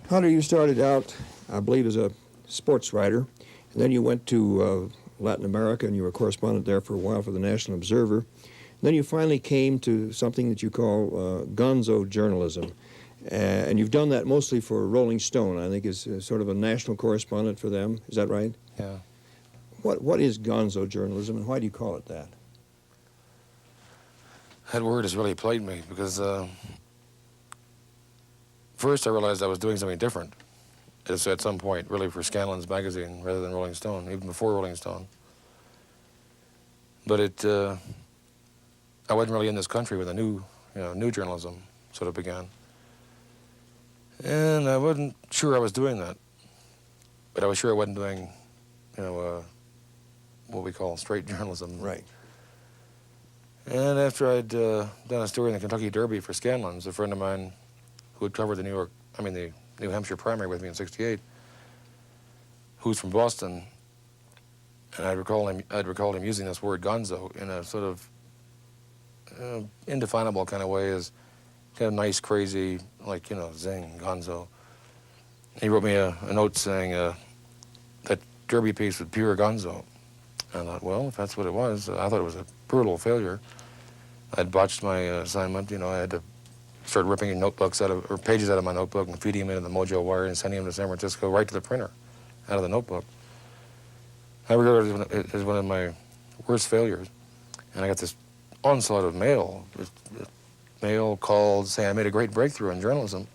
Hunter, you started out, I believe, as a sports writer, and then you went to Latin America, and you were a correspondent there for a while for the National Observer. And then you finally came to something that you call Gonzo journalism. And you've done that mostly for Rolling Stone, I think, is sort of a national correspondent for them. Is that right? Yeah. What is Gonzo journalism, and why do you call it that? That word has really plagued me because first I realized I was doing something different. It's at some point, really, for Scanlon's magazine rather than Rolling Stone, even before Rolling Stone. But I wasn't really in this country when the new journalism sort of began. And I wasn't sure I was doing that. But I was sure I wasn't doing, what we call straight journalism. Right. And after I'd done a story in the Kentucky Derby for Scanlon's, a friend of mine who had covered the New Hampshire primary with me in '68, who's from Boston, and I'd recalled him using this word Gonzo in a sort of indefinable kind of way, as kind of nice, crazy, like, zing, Gonzo. He wrote me a note saying that Derby piece was pure Gonzo. And I thought, well, if that's what it was, I thought it was a brutal failure. I'd botched my assignment. I had to start ripping pages out of my notebook and feeding them into the Mojo Wire and sending them to San Francisco right to the printer out of the notebook. I regarded it as one of my worst failures. And I got this onslaught of mail. Mail called saying I made a great breakthrough in journalism.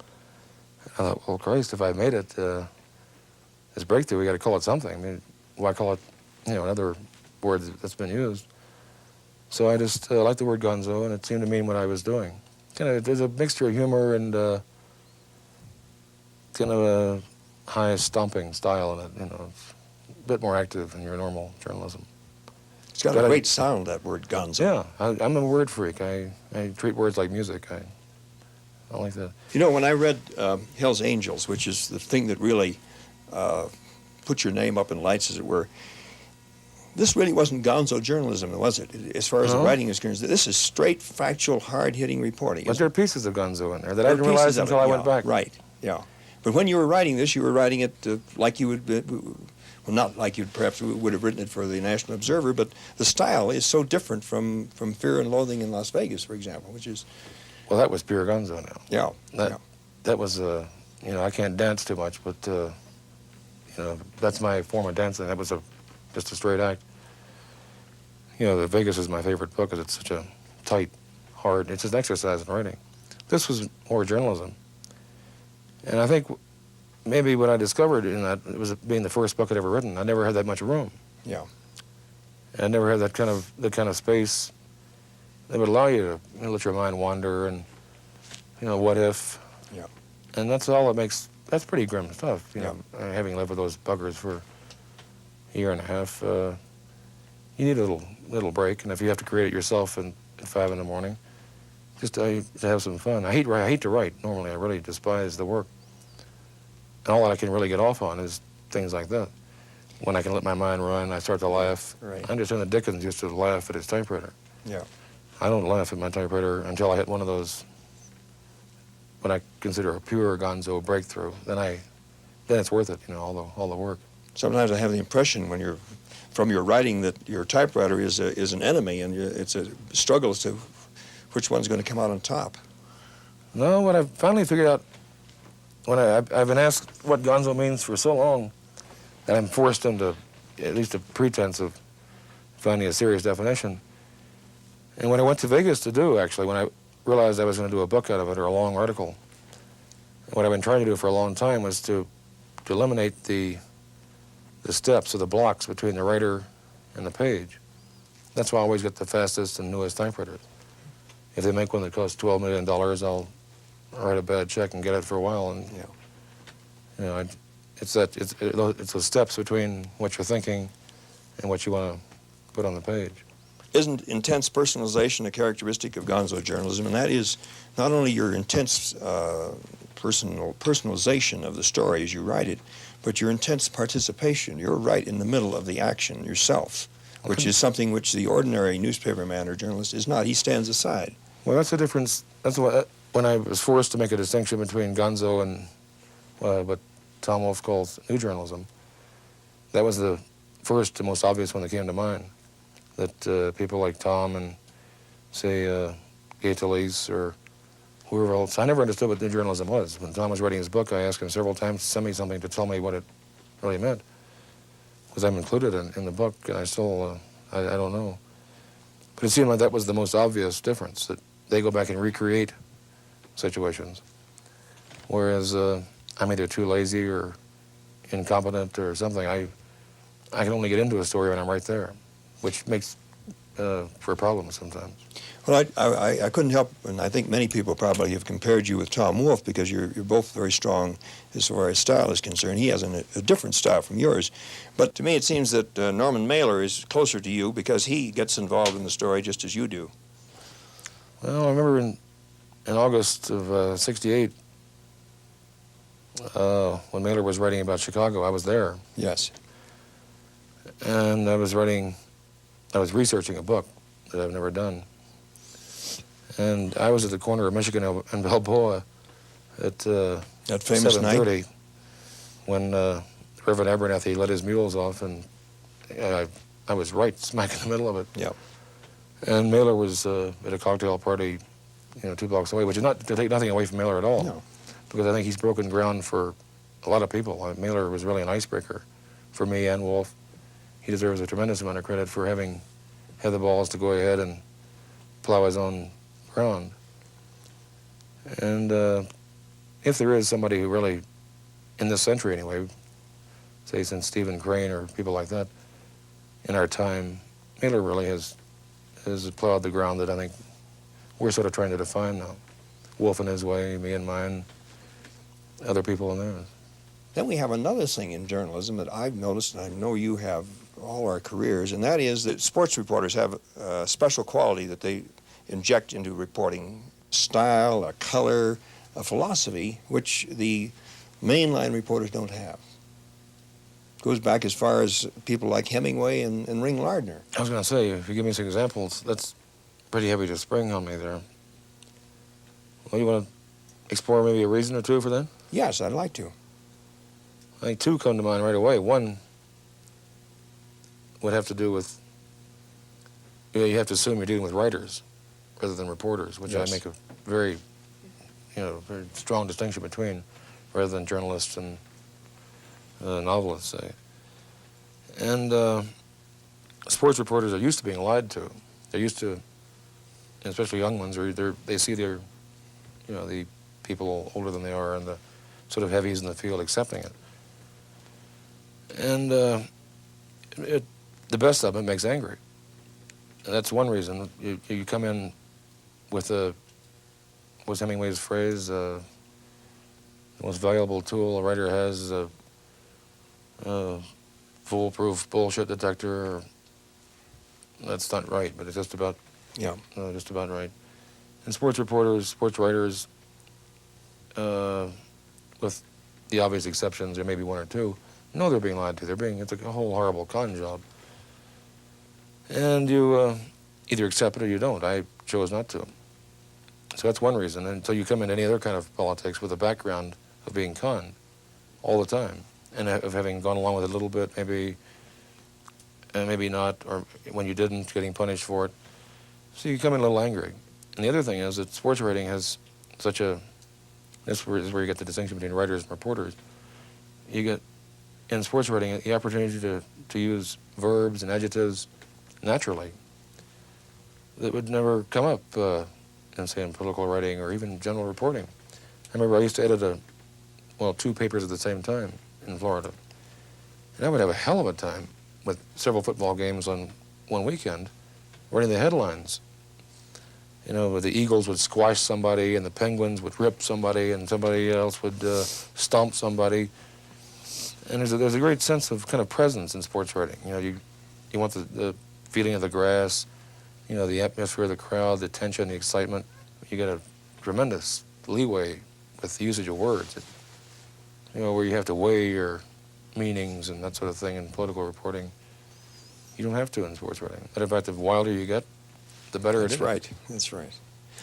I thought, well, Christ, if I made it, this breakthrough, we got to call it something. I mean, why call it, another word that's been used? So I just liked the word Gonzo, and it seemed to mean what I was doing. There's a mixture of humor and kind of a high stomping style in it. It's a bit more active than your normal journalism. It's got a great sound, that word Gonzo. Yeah, I'm a word freak. I treat words like music. I like that. When I read Hell's Angels, which is the thing that really put your name up in lights, as it were, this really wasn't Gonzo journalism, was it? As far as the writing is concerned, this is straight, factual, hard-hitting reporting. But there are pieces of Gonzo in there that I didn't realize until I went back. Right, yeah. But when you were writing this, you were writing it like you would, well, not like you perhaps would have written it for the National Observer, but the style is so different from Fear and Loathing in Las Vegas, for example, which is... Well, that was pure Gonzo now. Yeah. That was, I can't dance too much, but, that's my form of dancing. That was just a straight act. The Vegas is my favorite book because it's such a tight, hard, it's an exercise in writing. This was more journalism. And I think maybe what I discovered in that, it was being the first book I'd ever written, I never had that much room. Yeah. And I never had that kind of space that would allow you to let your mind wander and, what if. Yeah. And that's that's pretty grim stuff, having lived with those buggers for a year and a half. You need a little break, and if you have to create it yourself at 5 in the morning, just to have some fun. I hate to write, normally. I really despise the work. And all that I can really get off on is things like that. When I can let my mind run, I start to laugh. Right. I understand that Dickens used to laugh at his typewriter. Yeah. I don't laugh at my typewriter until I hit one of those, what I consider a pure Gonzo breakthrough. Then it's worth it, all the work. Sometimes I have the impression from your writing that your typewriter is an enemy, and it's a struggle as to which one's going to come out on top. No, what I've finally figured out, when I've been asked what Gonzo means for so long, that I'm forced into at least a pretense of finding a serious definition. And when I went to Vegas to do, actually, when I realized I was going to do a book out of it or a long article, what I've been trying to do for a long time was to eliminate the steps or the blocks between the writer and the page. That's why I always get the fastest and newest typewriters. If they make one that costs $12 million, I'll write a bad check and get it for a while. And it's those steps between what you're thinking and what you want to put on the page. Isn't intense personalization a characteristic of Gonzo journalism? And that is not only your intense personalization of the story as you write it, but your intense participation. You're right in the middle of the action yourself, which is something which the ordinary newspaperman or journalist is not. He stands aside. Well, that's the difference. That's what, when I was forced to make a distinction between Gonzo and what Tom Wolfe calls new journalism. That was the first and most obvious one that came to mind. That people like Tom and, say, Gay Talese or whoever else, I never understood what new journalism was. When Tom was writing his book, I asked him several times to send me something to tell me what it really meant. Because I'm included in the book, and I still, I don't know. But it seemed like that was the most obvious difference, that they go back and recreate situations. Whereas I'm either too lazy or incompetent or something. I can only get into a story when I'm right there, which makes for problems sometimes. Well, I couldn't help, and I think many people probably have compared you with Tom Wolfe because you're both very strong as far as style is concerned. He has a different style from yours. But to me it seems that Norman Mailer is closer to you because he gets involved in the story just as you do. Well, I remember in August of '68, when Mailer was writing about Chicago, I was there. Yes. And I was researching a book that I've never done. And I was at the corner of Michigan and Balboa at That famous 7:30 night when Reverend Abernathy let his mules off, and I was right smack in the middle of it. Yeah. And Mailer was at a cocktail party, 2 blocks away, which is not to take nothing away from Mailer at all. No. Because I think he's broken ground for a lot of people. Mailer was really an icebreaker for me and Wolfe. He deserves a tremendous amount of credit for having had the balls to go ahead and plow his own ground. And if there is somebody who really, in this century anyway, say since Stephen Crane or people like that, in our time, Mailer really has plowed the ground that I think we're sort of trying to define now. Wolfe in his way, me in mine, other people in theirs. Then we have another thing in journalism that I've noticed, and I know you have all our careers, and that is that sports reporters have a special quality that they inject into reporting: style, a color, a philosophy, which the mainline reporters don't have. Goes back as far as people like Hemingway and Ring Lardner. I was going to say, if you give me some examples, that's pretty heavy to spring on me there. Well, you want to explore maybe a reason or two for that? Yes, I'd like to. I think 2 come to mind right away. One would have to do with, you have to assume you're dealing with writers rather than reporters, which Yes. I make a very, very strong distinction between, rather than journalists and novelists, say. And sports reporters are used to being lied to. They're used to, especially young ones, or they see their, the people older than they are and the sort of heavies in the field accepting it. And the best of it makes angry. And that's one reason. You come in with what's Hemingway's phrase, the most valuable tool a writer has is a foolproof bullshit detector. That's not right, but it's just about right. And sports reporters, sports writers, with the obvious exceptions, there may be 1 or 2, know they're being lied to. It's a whole horrible con job. And you either accept it or you don't. I chose not to. So that's one reason. And so you come into any other kind of politics with a background of being conned all the time, and of having gone along with it a little bit, maybe, and maybe not, or when you didn't, getting punished for it. So you come in a little angry. And the other thing is that sports writing has such a, this is where you get the distinction between writers and reporters. You get, in sports writing, the opportunity to use verbs and adjectives naturally that would never come up in political writing or even general reporting. I remember I used to edit 2 papers at the same time in Florida. And I would have a hell of a time with several football games on one weekend writing the headlines. The Eagles would squash somebody and the Penguins would rip somebody and somebody else would stomp somebody. And there's a great sense of kind of presence in sports writing. You want the feeling of the grass, the atmosphere of the crowd, the tension, the excitement. You get a tremendous leeway with the usage of words, where you have to weigh your meanings and that sort of thing in political reporting. You don't have to in sports writing. Matter of fact, the wilder you get, the better it is. That's right.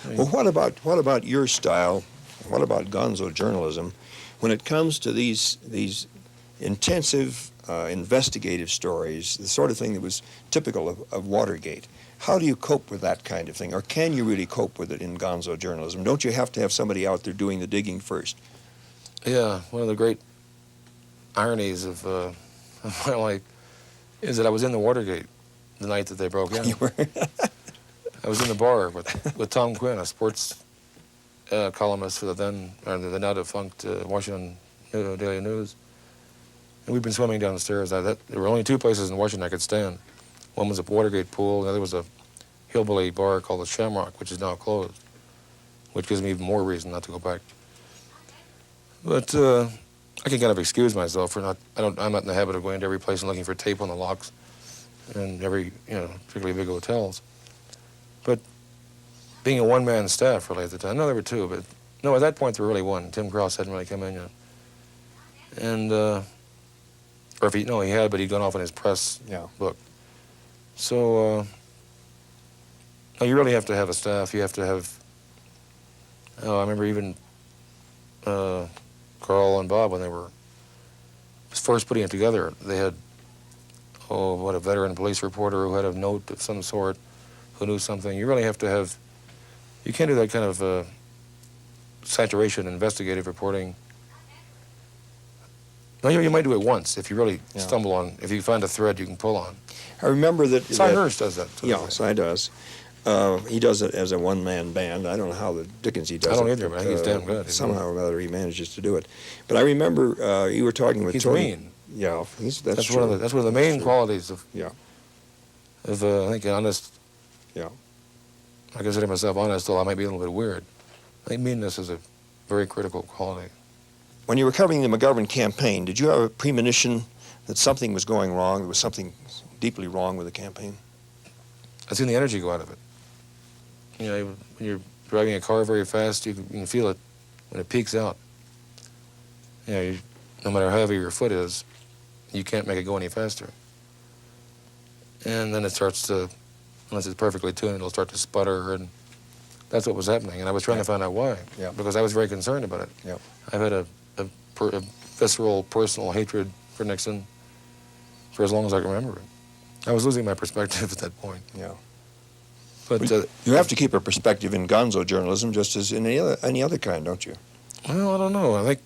Well, what about your style? What about Gonzo journalism? when it comes to these intensive investigative stories, the sort of thing that was typical of Watergate, how do you cope with that kind of thing? Or can you really cope with it in gonzo journalism? Don't you have to have somebody out there doing the digging first? Yeah, one of the great ironies of my life is that I was in the Watergate the night that they broke in. You were? I was in the bar with Tom Quinn, a sports columnist for the now defunct Washington Daily News. And we'd been swimming down the stairs. There were only two places in Washington I could stand. One was a Watergate pool, the other was a hillbilly bar called the Shamrock, which is now closed, which gives me even more reason not to go back. But I can kind of excuse myself for I'm not in the habit of going to every place and looking for tape on the locks and every, particularly big hotels. But being a one-man staff really at the time, no, there were two, but no, at that point there were really one. Tim Krause hadn't really come in yet. And, or if he had, but he'd gone off in his press book. So, no, you really have to have a staff. You have to have, I remember even Carl and Bob, when they were first putting it together, they had, a veteran police reporter who had a note of some sort, who knew something. You really have to have, you can't do that kind of saturation investigative reporting. No, you might do it once if you really stumble on, if you find a thread you can pull on. I remember that... Cy Hirsch does that. Yeah, Cy does. He does it as a one-man band. I don't know how the dickens he does it. I don't either, but I think he's damn good. Somehow or other he manages to do it. But I remember you were talking with Tony. He's mean. Yeah, that's true. One of the main qualities of I think honest. Yeah. I consider myself honest, though I might be a little bit weird. I think meanness is a very critical quality. When you were covering the McGovern campaign, did you have a premonition that something was going wrong, there was something deeply wrong with the campaign? I've seen the energy go out of it. When you're driving a car very fast, you can feel it when it peaks out. No matter how heavy your foot is, you can't make it go any faster. And then it starts to, unless it's perfectly tuned, it'll start to sputter, and that's what was happening. And I was trying to find out why, because I was very concerned about it. Yeah. I've had a visceral, personal hatred for Nixon for as long as I can remember it. I was losing my perspective at that point. Yeah. But you have to keep a perspective in gonzo journalism just as in any other kind, don't you? Well, I don't know. I think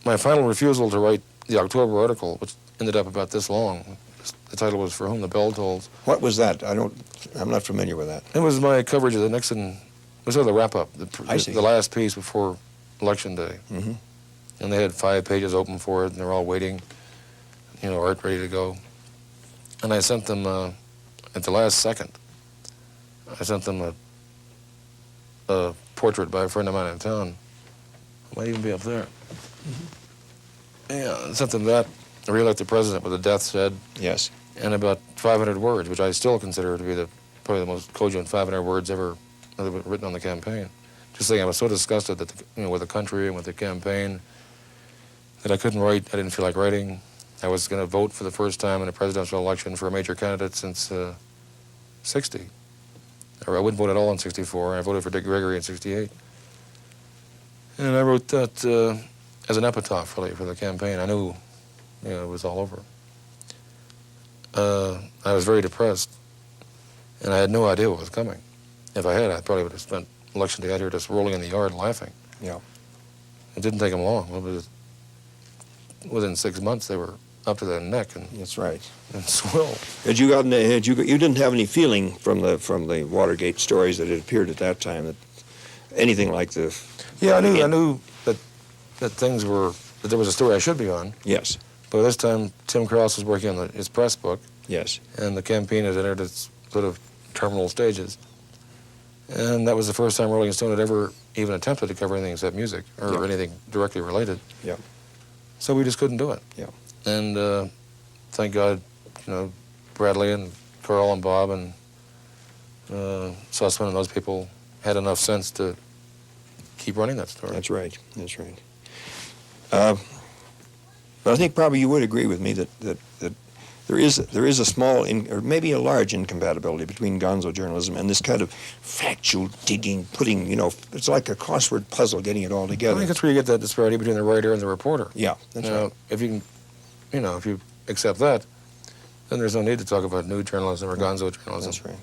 my final refusal to write the October article, which ended up about this long, the title was For Whom the Bell Tolls. What was that? I'm not familiar with that. It was my coverage of the Nixon, it was sort of the wrap-up, the last piece before Election Day. Mm-hmm. And they had 5 pages open for it, and they're all waiting, art ready to go. And I sent them, at the last second, I sent them a portrait by a friend of mine in town. It might even be up there. Mm-hmm. Yeah, I sent them that. I re-elect the president with a death's head. Yes. And about 500 words, which I still consider to be probably the most cogent 500 words ever written on the campaign. Just saying I was so disgusted that with the country and with the campaign that I couldn't write. I didn't feel like writing. I was going to vote for the first time in a presidential election for a major candidate since 60. I wouldn't vote at all in 64. I voted for Dick Gregory in 68. And I wrote that as an epitaph, really, for the campaign. I knew it was all over. I was very depressed, and I had no idea what was coming. If I had, I probably would have spent Election Day out here just rolling in the yard laughing. Yeah. It didn't take them long. Within 6 months, they were up to their neck and That's right. And swill. You didn't have any feeling from the Watergate stories that had appeared at that time that anything like the... Yeah, I knew that there was a story I should be on. Yes. But this time, Tim Krause was working on his press book. Yes. And the campaign had entered its sort of terminal stages. And that was the first time Rolling Stone had ever even attempted to cover anything except music or anything directly related. Yeah. So we just couldn't do it. Yeah. And thank God, Bradley and Carl and Bob and Sussman and those people had enough sense to keep running that story. That's right. That's right. But I think probably you would agree with me that there is a small or maybe a large incompatibility between Gonzo journalism and this kind of factual digging, putting, it's like a crossword puzzle, getting it all I together. think that's where you get that disparity between the writer and the reporter. Yeah, that's right. If you can, if you accept that, then there's no need to talk about new journalism or Gonzo journalism. That's right.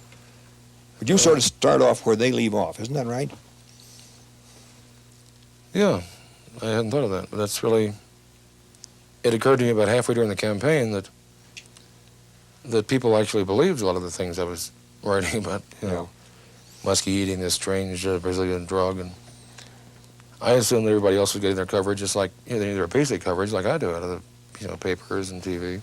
But you sort of start off where they leave off, isn't that right? Yeah, I hadn't thought of that, but that's really. It occurred to me about halfway during the campaign that people actually believed a lot of the things I was writing about. Muskie eating this strange Brazilian drug, and I assumed everybody else was getting their coverage just like their basic coverage, like I do out of the papers and TV.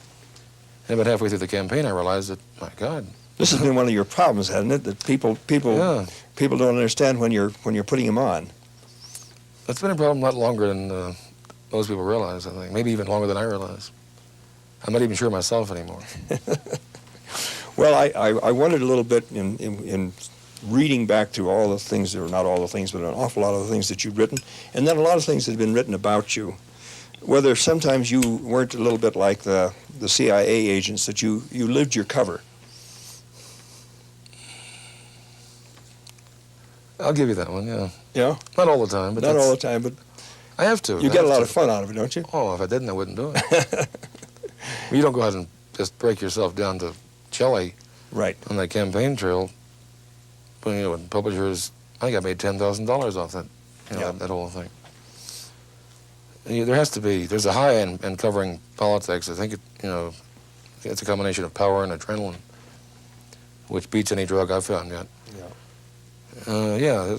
And about halfway through the campaign, I realized that, my God, this has been one of your problems, hasn't it? That people don't understand when you're putting them on. That's been a problem a lot longer than most people realize, I think. Maybe even longer than I realize. I'm not even sure myself anymore. Well, I wondered a little bit in reading back through all the things, or not all the things, but an awful lot of the things that you've written, and then a lot of things that have been written about you, whether sometimes you weren't a little bit like the CIA agents, that you lived your cover. I'll give you that one, yeah. Yeah? Not all the time, but Not all the time, but I have to. you get a lot of fun out of it, don't you? Oh, if I didn't, I wouldn't do it. You don't go out and just break yourself down to jelly Right. on that campaign trail. But, when publishers, I think I made $10,000 off that, that whole thing. There has to be, there's a high in covering politics. I think, it's a combination of power and adrenaline, which beats any drug I've found yet. Yeah.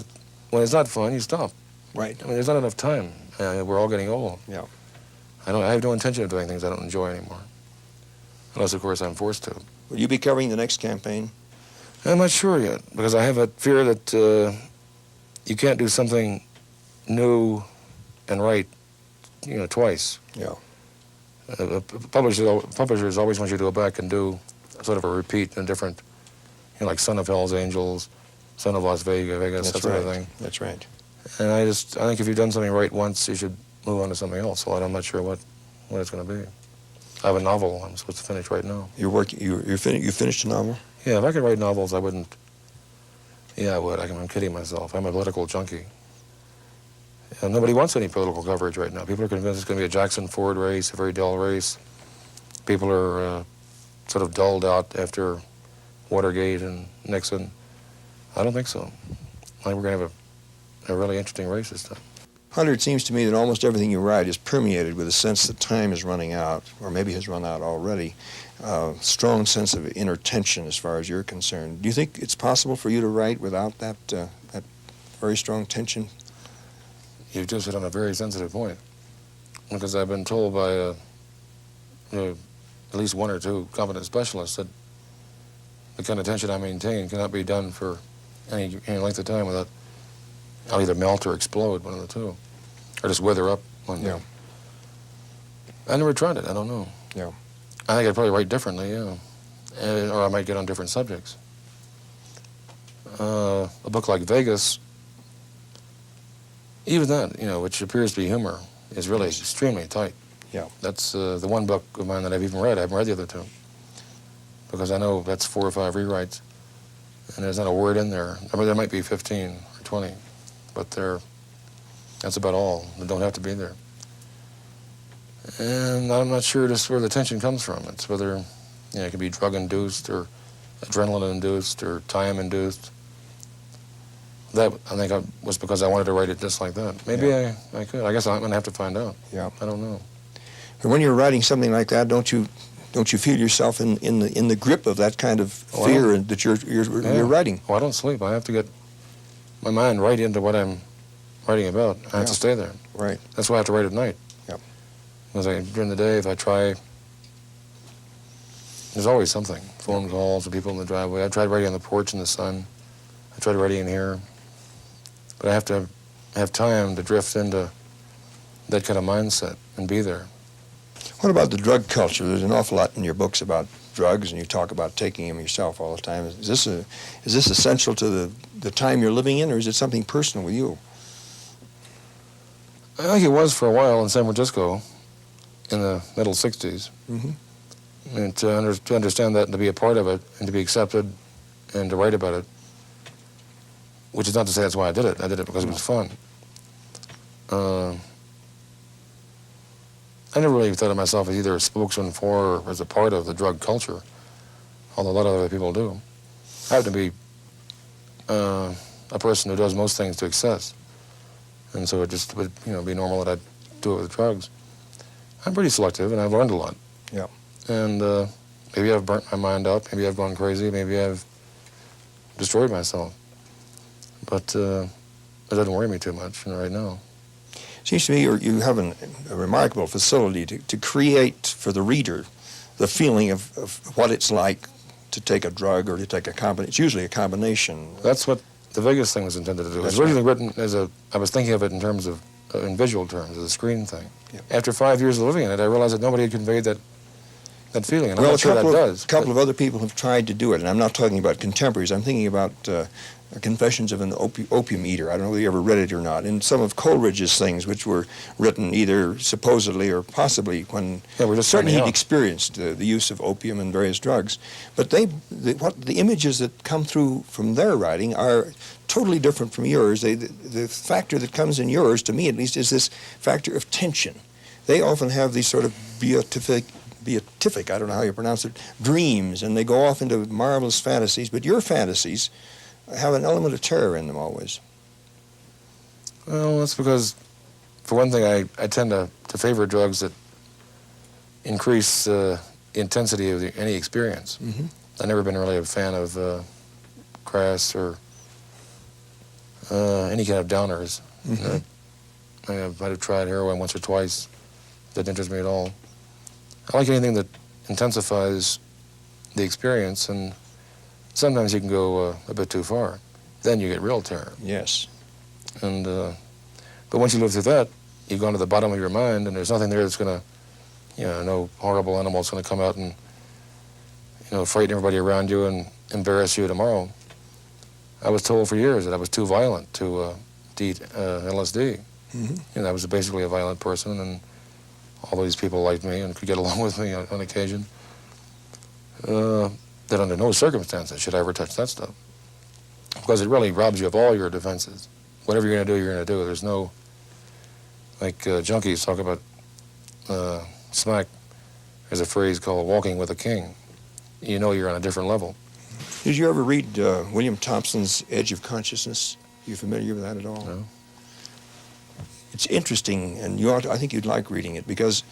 When it's not fun, you stop. Right. I mean, there's not enough time. We're all getting old. Yeah. I have no intention of doing things I don't enjoy anymore. Unless, of course, I'm forced to. Will you be covering the next campaign? I'm not sure yet, because I have a fear that you can't do something new and right, twice. Yeah. Publishers always want you to go back and do sort of a repeat in different, like Son of Hell's Angels, Son of Las Vegas, that sort of thing. That's right. And I think if you've done something right once, you should move on to something else. Well, I'm not sure what it's going to be. I have a novel I'm supposed to finish right now. You finished a novel? Yeah, if I could write novels, I wouldn't. Yeah, I would. I'm kidding myself. I'm a political junkie. And nobody wants any political coverage right now. People are convinced it's going to be a Jackson-Ford race, a very dull race. People are sort of dulled out after Watergate and Nixon. I don't think so. I think we're going to have a really interesting race this time. Hunter, it seems to me that almost everything you write is permeated with a sense that time is running out, or maybe has run out already. Strong sense of inner tension as far as you're concerned. Do you think it's possible for you to write without that very strong tension? You've just hit on a very sensitive point, because I've been told by at least one or two competent specialists that the kind of tension I maintain cannot be done for any length of time without I'll either melt or explode, one of the two, or just wither up one day. Yeah. I never tried it. I don't know. Yeah. I think I'd probably write differently, yeah, or I might get on different subjects. A book like Vegas, even that, which appears to be humor, is really extremely tight. Yeah. That's the one book of mine that I've even read. I haven't read the other two, because I know that's 4 or 5 rewrites, and there's not a word in there. I mean, there might be 15 or 20, but that's about all. They don't have to be there. And I'm not sure just where the tension comes from. It's whether, it can be drug-induced or adrenaline-induced or time-induced. That, I think, was because I wanted to write it just like that. Maybe I could. I guess I'm going to have to find out. Yeah. I don't know. And when you're writing something like that, don't you feel yourself in the grip of that kind of fear that you're writing? Oh, I don't sleep. I have to get my mind right into what I'm writing about. I have to stay there. Right. That's why I have to write at night. Yep. Because during the day, if I try, there's always something. Phone calls or people in the driveway. I tried writing on the porch in the sun. I tried writing in here. But I have to have time to drift into that kind of mindset and be there. What about the drug culture? There's an awful lot in your books about drugs, and you talk about taking them yourself all the time. Is this essential to the time you're living in, or is it something personal with you? I think it was for a while in San Francisco in the middle 60s. Mm-hmm. And to understand that and to be a part of it and to be accepted and to write about it, which is not to say that's why I did it. I did it because it was fun. I never really thought of myself as either a spokesman for or as a part of the drug culture, although a lot of other people do. I happen to be a person who does most things to excess, and so it just would be normal that I'd do it with drugs. I'm pretty selective, and I've learned a lot. Yeah. And maybe I've burnt my mind out, maybe I've gone crazy, maybe I've destroyed myself. But it doesn't worry me too much right now. Seems to me you have a remarkable facility to create for the reader the feeling of what it's like to take a drug or to take a combination. It's usually a combination. That's what the Vegas thing was intended to do. It was originally written as I was thinking of it in terms of, in visual terms, as a screen thing. Yep. After 5 years of living in it, I realized that nobody had conveyed that feeling, and I'm not sure that does. A couple of other people have tried to do it, and I'm not talking about contemporaries. I'm thinking about Confessions of an Opium Eater. I don't know if you ever read it or not. And some of Coleridge's things, which were written either supposedly or possibly when certainly he'd experienced the use of opium and various drugs. But the images that come through from their writing are totally different from yours. The factor that comes in yours, to me at least, is this factor of tension. They often have these sort of beatific, I don't know how you pronounce it, dreams, and they go off into marvelous fantasies. But your fantasies have an element of terror in them always. Well, that's because, for one thing, I tend to favor drugs that increase the intensity of any experience. Mm-hmm. I've never been really a fan of crass or any kind of downers. Mm-hmm. I might have tried heroin once or twice. That didn't interest me at all. I like anything that intensifies the experience, and sometimes you can go a bit too far. Then you get real terror. Yes. And but once you live through that, you've gone to the bottom of your mind, and there's nothing there that's going to, no horrible animal's going to come out and, frighten everybody around you and embarrass you tomorrow. I was told for years that I was too violent to eat LSD. Mm-hmm. I was basically a violent person, and all these people liked me and could get along with me on occasion. That under no circumstances should I ever touch that stuff, because it really robs you of all your defenses. Whatever you're going to do, you're going to do. There's no, like junkies talk about smack. There's a phrase called walking with a king. You know you're on a different level. Did you ever read William Thompson's Edge of Consciousness? Are you familiar with that at all? No. It's interesting, and I think you'd like reading it, because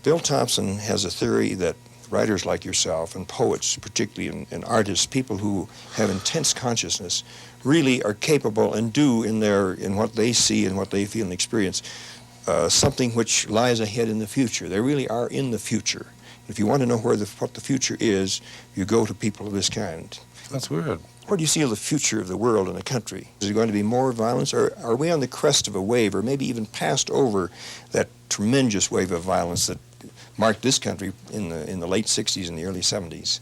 Bill Thompson has a theory that writers like yourself and poets, particularly, and artists, people who have intense consciousness, really are capable and do in what they see and what they feel and experience something which lies ahead in the future. They really are in the future. If you want to know what the future is, you go to people of this kind. That's weird. Where do you see the future of the world and the country? Is there going to be more violence, or are we on the crest of a wave, or maybe even passed over that tremendous wave of violence that marked this country in the late 60s and the early 70s?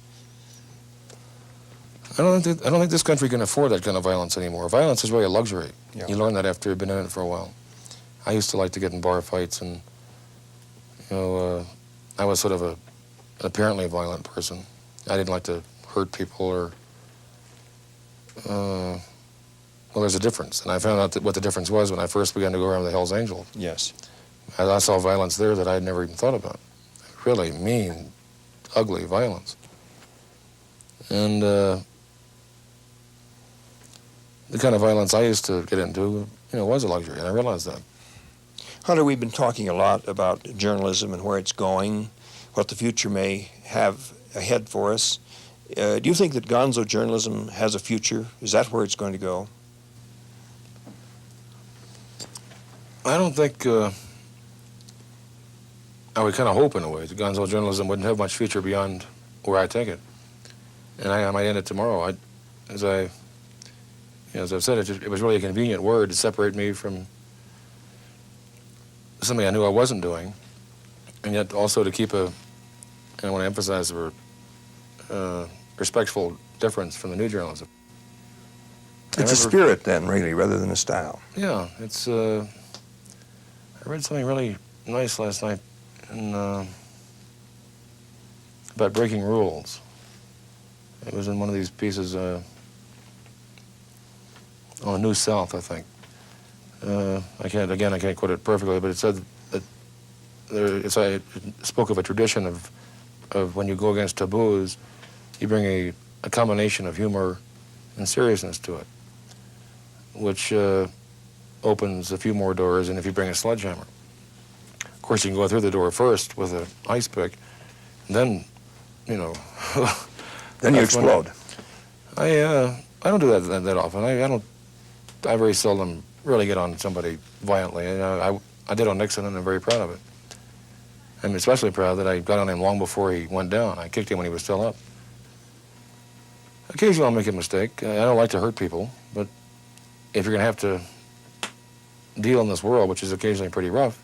I don't think this country can afford that kind of violence anymore. Violence is really a luxury. Yeah. You learn that after you've been in it for a while. I used to like to get in bar fights, and I was sort of an apparently violent person. I didn't like to hurt people or. Well, there's a difference, and I found out what the difference was when I first began to go around with the Hells Angels. Yes. I saw violence there that I had never even thought about. Really mean, ugly violence. And the kind of violence I used to get into, was a luxury, and I realized that. Hunter, we've been talking a lot about journalism and where it's going, what the future may have ahead for us. Do you think that Gonzo journalism has a future? Is that where it's going to go? I don't think, I would kind of hope in a way that Gonzo journalism wouldn't have much future beyond where I take it. And I might end it tomorrow. As I've said, it was really a convenient word to separate me from something I knew I wasn't doing, and yet also to keep and I want to emphasize the respectful difference from the new journalism. It's a spirit then, really, rather than a style. Yeah, it's, I read something really nice last night, and about breaking rules. It was in one of these pieces on New South, I think. I can't quote it perfectly, but it said that it spoke of a tradition of when you go against taboos, you bring a combination of humor and seriousness to it, which opens a few more doors than if you bring a sledgehammer. Of course, you can go through the door first with an ice pick, and then, you know. Then you explode. I don't do that often. I very seldom really get on somebody violently. I did on Nixon, and I'm very proud of it. I'm especially proud that I got on him long before he went down. I kicked him when he was still up. Occasionally I'll make a mistake. I don't like to hurt people, but if you're going to have to deal in this world, which is occasionally pretty rough,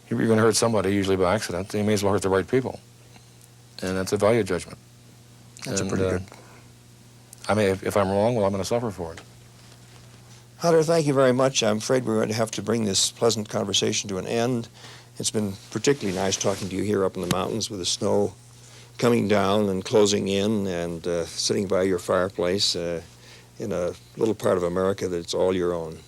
you're going to hurt somebody, usually by accident, and you may as well hurt the right people. And that's a value judgment. That's a pretty good. I mean, if I'm wrong, well, I'm going to suffer for it. Hunter, thank you very much. I'm afraid we're going to have to bring this pleasant conversation to an end. It's been particularly nice talking to you here up in the mountains with the snow coming down and closing in, and sitting by your fireplace in a little part of America that's all your own.